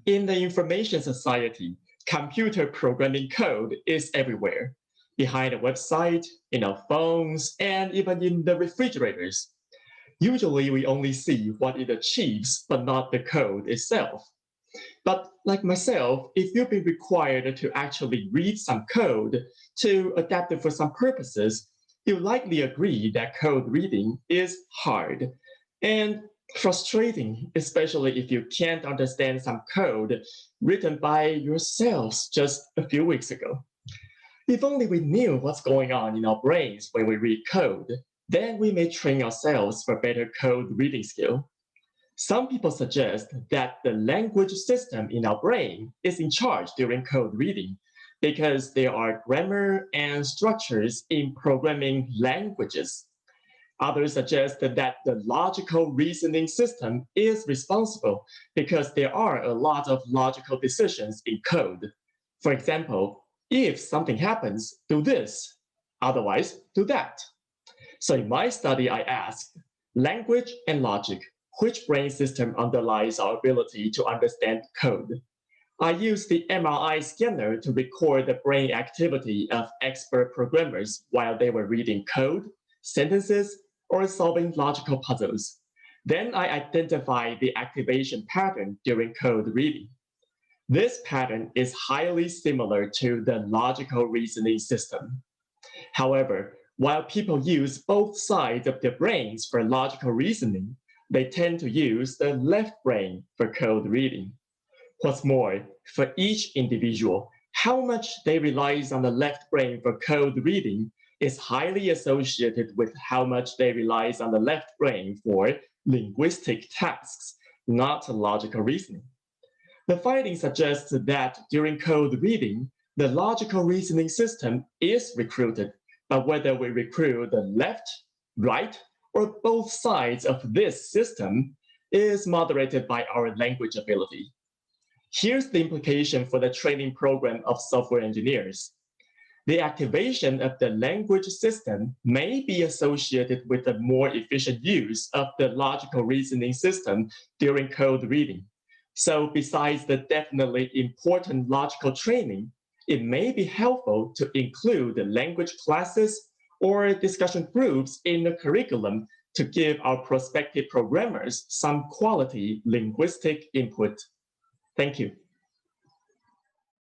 In the information society, computer programming code is everywhere, behind a website, in our phones, and even in the refrigerators. Usually, we only see what it achieves, but not the code itself. But like myself, if you've been required to actually read some code to adapt it for some purposes, you likely agree that code reading is hard and frustrating, especially if you can't understand some code written by yourselves just a few weeks ago. If only we knew what's going on in our brains when we read code, then we may train ourselves for better code reading skill. Some people suggest that the language system in our brain is in charge during code reading because there are grammar and structures in programming languages. Others suggest that the logical reasoning system is responsible because there are a lot of logical decisions in code. For example, if something happens, do this, otherwise do that. So in my study, I asked, language and logic, which brain system underlies our ability to understand code? I used the MRI scanner to record the brain activity of expert programmers while they were reading code, sentences, or solving logical puzzles. Then I identified the activation pattern during code reading. This pattern is highly similar to the logical reasoning system. However, while people use both sides of their brains for logical reasoning, they tend to use the left brain for code reading. What's more, for each individual, how much they rely on the left brain for code reading is highly associated with how much they rely on the left brain for linguistic tasks, not logical reasoning. The findings suggest that during code reading, the logical reasoning system is recruited, but whether we recruit the left, right, or both sides of this system is moderated by our language ability. Here's the implication for the training program of software engineers. The activation of the language system may be associated with a more efficient use of the logical reasoning system during code reading. So besides the definitely important logical training, it may be helpful to include the language classes or discussion groups in the curriculum to give our prospective programmers some quality linguistic input. Thank you.